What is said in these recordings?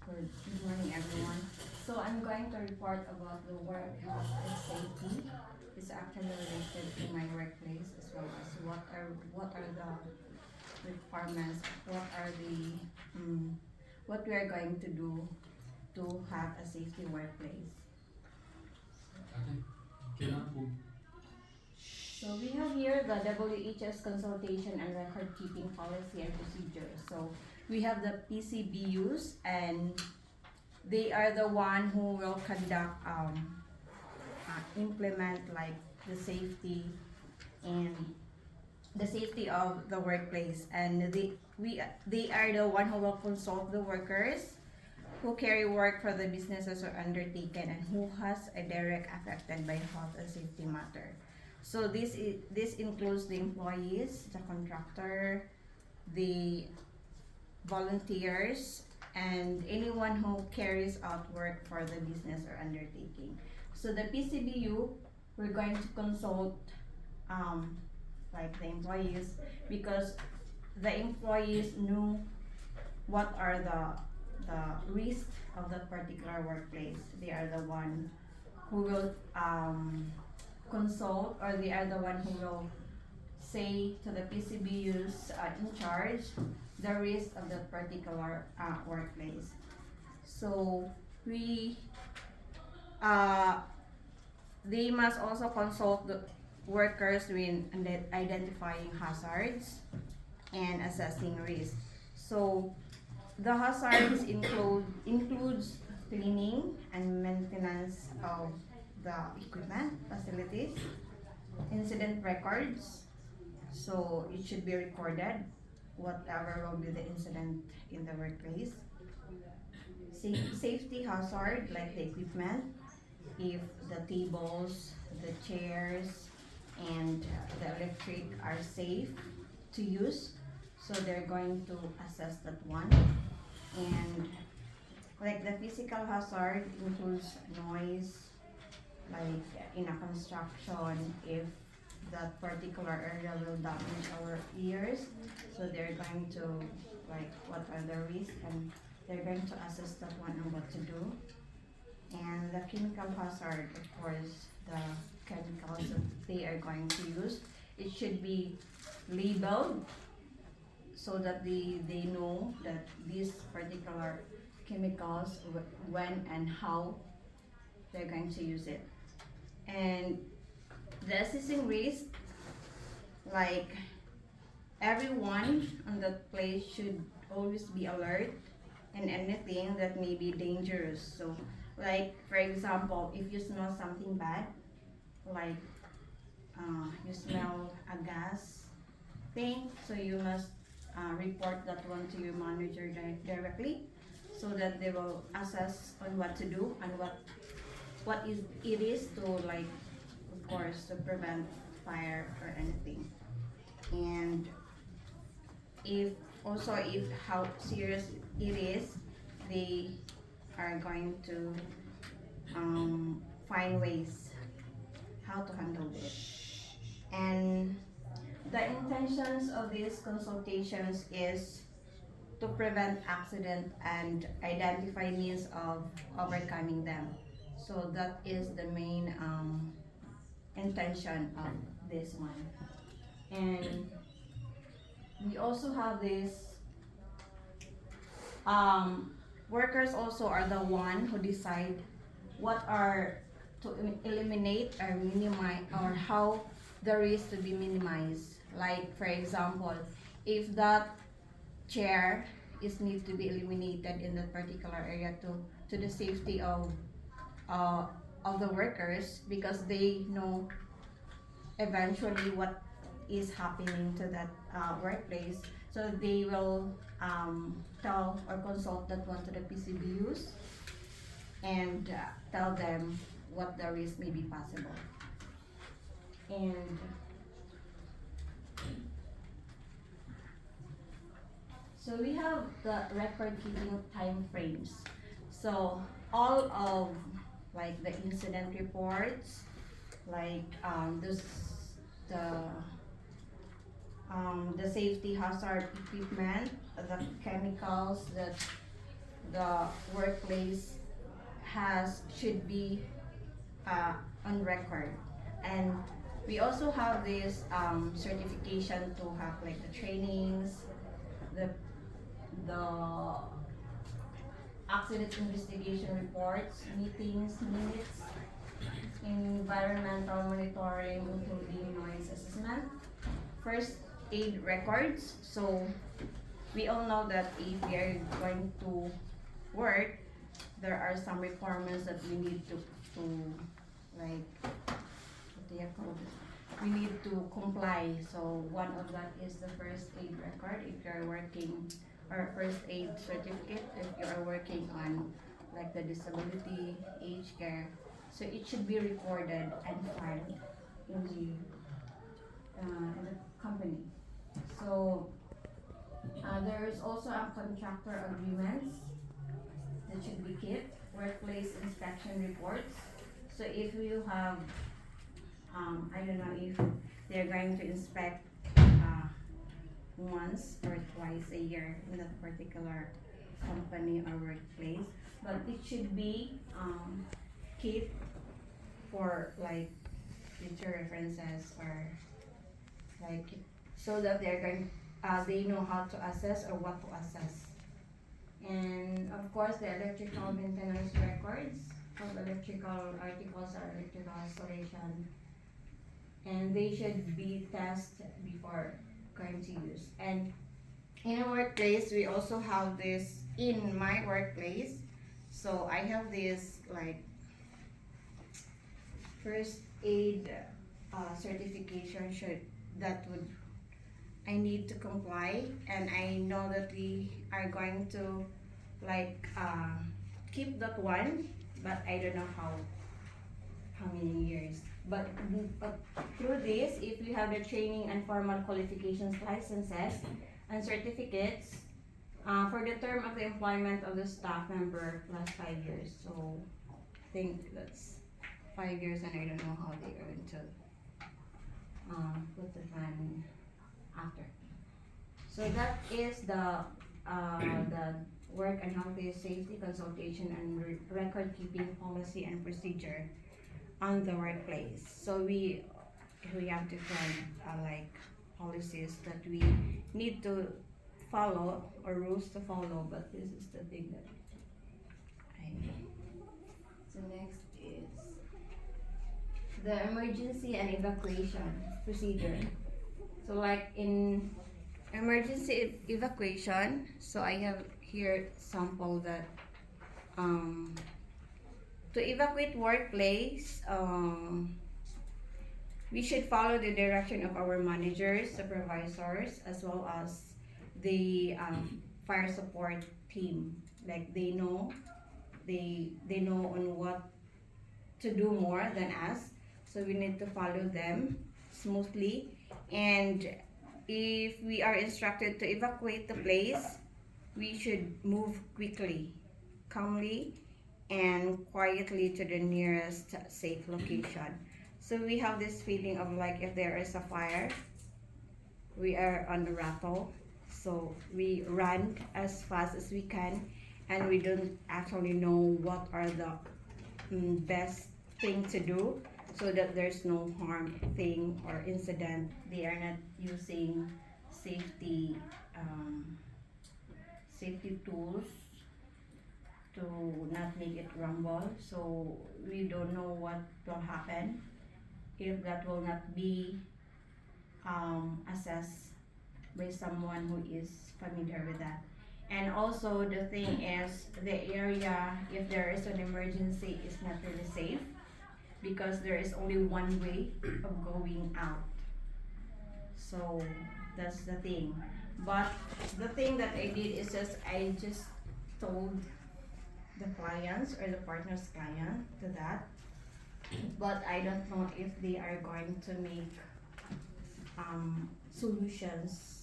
Good morning, everyone. So I'm going to report about the work health and safety. It's actually related to my workplace as well as what are the requirements, what we are going to do to have a safety workplace. So we have here the WHS Consultation and Record Keeping Policy and Procedure. So we have the PCBUs, and they are the one who will conduct implement like the safety and the safety of the workplace, and they are the one who will consult the workers who carry work for the businesses or undertaken and who has a direct affected by health and safety matter. So this includes the employees, the contractor, the volunteers, and anyone who carries out work for the business or undertaking. So the PCBU, we're going to consult like the employees, because the employees knew what are the risks of that particular workplace. They are the one who will consult, or they are the one who will say to the PCBUs in charge the risk of that particular workplace. So we they must also consult the workers when identifying hazards and assessing risk. So the hazards includes cleaning and maintenance of the equipment, facilities, incident records. So it should be recorded, whatever will be the incident in the workplace. Safety hazard like the equipment, if the tables, the chairs, and the electric are safe to use. So they're going to assess that one. And like the physical hazard includes noise, like in a construction, if that particular area will damage our ears. So they're going to like what are the risks, and they're going to assess that one and what to do. And the chemical hazard, of course, the chemicals that they are going to use, it should be labeled so that they know that these particular chemicals, when and how they're going to use it. And the assessing risk, like everyone on that place should always be alert and anything that may be dangerous. So like for example, if you smell something bad, like you smell a gas thing, so you must report that one to your manager directly, so that they will assess on what to do and what is it is to, like, of course, to prevent fire or anything. And if also if how serious it is, they are going to find ways how to handle it. And the intentions of these consultations is to prevent accident and identify means of overcoming them. So that is the main intention of this one. And we also have this workers also are the one who decide what are to eliminate or minimize, or how the risk to be minimized. Like for example, if that chair is need to be eliminated in that particular area to the safety uh, of the workers, because they know eventually what is happening to that workplace. So they will tell or consult that one to the PCBUs and tell them what the risk may be possible. And so we have the record keeping time frames. So all of like the incident reports, like the safety hazard equipment, the chemicals that the workplace should be on record. And we also have this certification to have like the trainings, the the accident investigation reports, meetings, minutes, environmental monitoring, including noise assessment, first aid records. So we all know that if we are going to work, there are some requirements that we need to like, what do you call it? We need to comply. So one of that is the first aid record if you're working, or first aid certificate if you are working on like the disability, aged care. So it should be recorded and filed in the company. So there is also a contractor agreements that should be kept, workplace inspection reports. So if you have, I don't know if they're going to inspect once or twice a year in that particular company or workplace, but it should be kept for like future references, or like, so that they're going, they know how to assess or what to assess. And of course, the electrical maintenance records of electrical articles or electrical installation, and they should be tested before going to use. And in a workplace, we also have this in my workplace. So I have this like first aid certification should that would I need to comply, and I know that we are going to like keep that one, but I don't know how many years. But through this, if you have the training and formal qualifications, licenses, and certificates for the term of the employment of the staff member plus 5 years. So I think that's 5 years, and I don't know how they are going to put the plan after. So that is the work and health safety consultation and record keeping policy and procedure on the workplace. So we have different like policies that we need to follow, or rules to follow, but this is the thing that I need. So next is the emergency and evacuation procedure. So like in emergency evacuation, so I have here sample that to evacuate workplace, we should follow the direction of our managers, supervisors, as well as the fire support team. Like they know on what to do more than us, so we need to follow them smoothly. And if we are instructed to evacuate the place, we should move quickly, calmly, and quietly to the nearest safe location. So we have this feeling of like if there is a fire, we are on the rattle. So we run as fast as we can, and we don't actually know what are the best thing to do, so that there's no harm thing or incident. They are not using safety safety tools to not make it rumble. So we don't know what will happen if that will not be assessed by someone who is familiar with that. And also the thing is, the area, if there is an emergency, is not really safe, because there is only one way of going out. So that's the thing. But the thing that I did is I just told the clients or the partner's client to that, but I don't know if they are going to make solutions.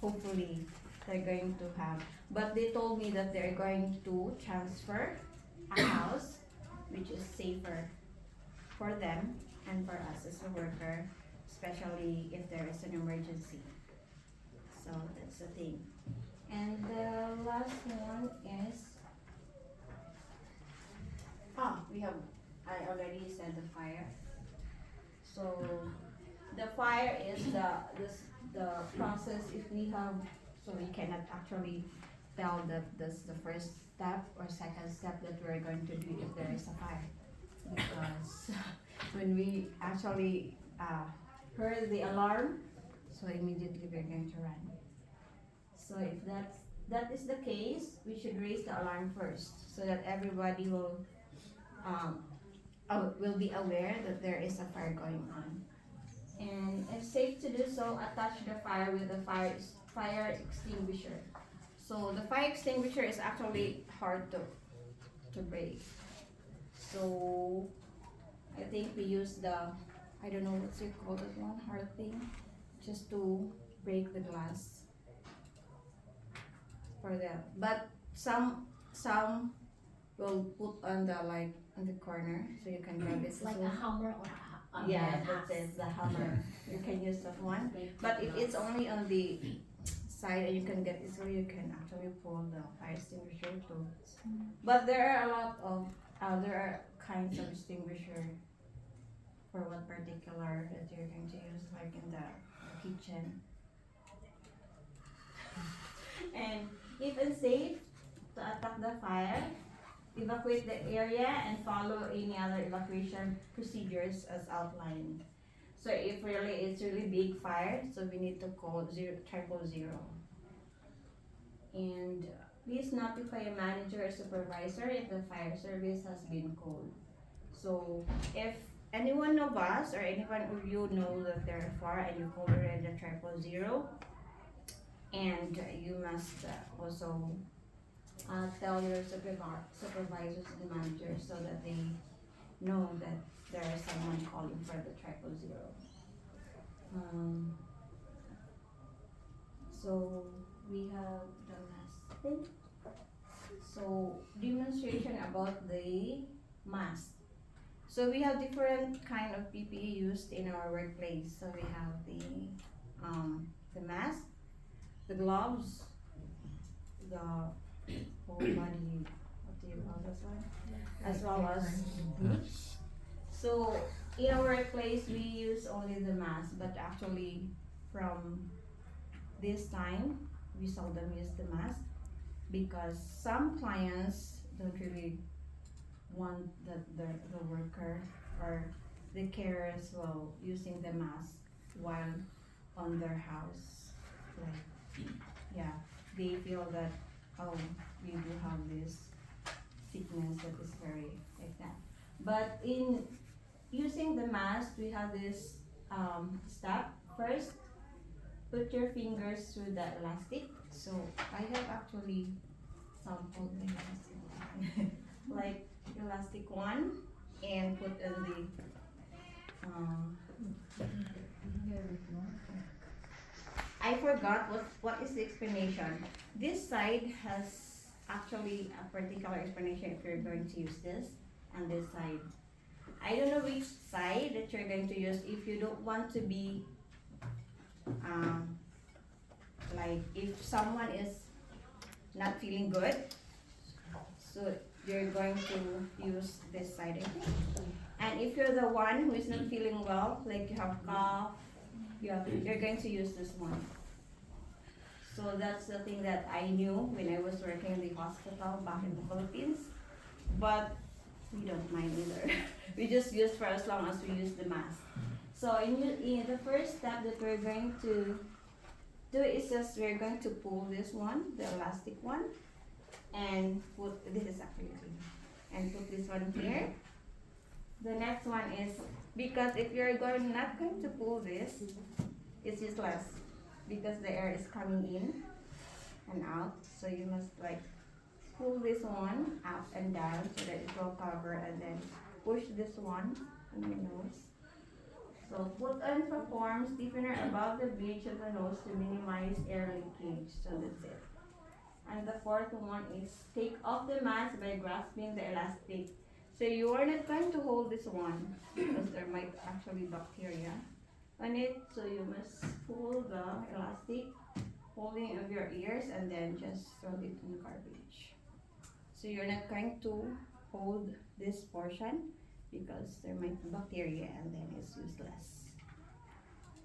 Hopefully they're going to have, but they told me that they're going to transfer a house which is safer for them and for us as a worker, especially if there is an emergency. So that's the thing. And the last one is I already said the fire. So the fire is the process if we have, so we cannot actually tell that this is the first step or second step that we're going to do if there is a fire. Because when we actually heard the alarm, so immediately we're going to run. So if that is the case, we should raise the alarm first so that everybody um, will be aware that there is a fire going on. And if safe to do so, attach the fire with the fire extinguisher. So the fire extinguisher is actually hard to break. So I think we use the, I don't know what's it called, that one hard thing, just to break the glass for them. But some will put on the like on the corner so you can grab it. It's like So a hammer or a yeah, that's it, the hammer. You can use that one. But if it's only on the side and you can get it, so you can actually pull the fire extinguisher too. But there are a lot of there are kinds of extinguisher for what particular that you're going to use, like in the kitchen. And if it's safe to attack the fire, evacuate the area and follow any other evacuation procedures as outlined. So if really it's really big fire, so we need to call 000. And please notify a manager or supervisor if the fire service has been called. So if any one of us or anyone of you know that there are fire and you call already the 000, and you must also tell your supervisors and managers so that they know that there is someone calling for the 000. So we have the last thing. So demonstration about the mask. So we have different kind of PPE used in our workplace. So we have the mask, the gloves, the whole body, what do you call this one? As well as boots. So in our workplace we use only the mask, but actually from this time we seldom use the mask because some clients don't really want the worker or the carers will using the mask while on their house. Like, yeah, they feel that, oh, we do have this sickness that is very like that. But in using the mask, we have this step. First, put your fingers through the elastic. So I have actually sampled the elastic, like elastic one, and put in the I forgot what is the explanation. This side has actually a particular explanation if you're going to use this, and this side. I don't know which side that you're going to use if you don't want to be like if someone is not feeling good, so you're going to use this side, I think. And if you're the one who is not feeling well, like you have cough, you're going to use this one. So that's the thing that I knew when I was working in the hospital back in the Philippines. But we don't mind either. We just use for as long as we use the mask. So in the first step that we're going to do is just we're going to pull this one, the elastic one, and put, this is actually clean, and put this one here. The next one is, because if you're not going to pull this, it's useless because the air is coming in and out. So you must like pull this one up and down so that it will cover, and then push this one in your nose. So put on perform stiffener above the bridge of the nose to minimize air leakage. So that's it. And the fourth one is take off the mask by grasping the elastic. So you are not going to hold this one because there might actually bacteria on it. So you must pull the elastic, holding of your ears, and then just throw it in the garbage. So you're not going to hold this portion because there might be bacteria and then it's useless.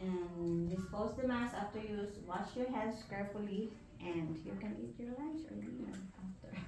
And dispose the mask after use. Wash your hands carefully and you can eat your lunch or dinner after.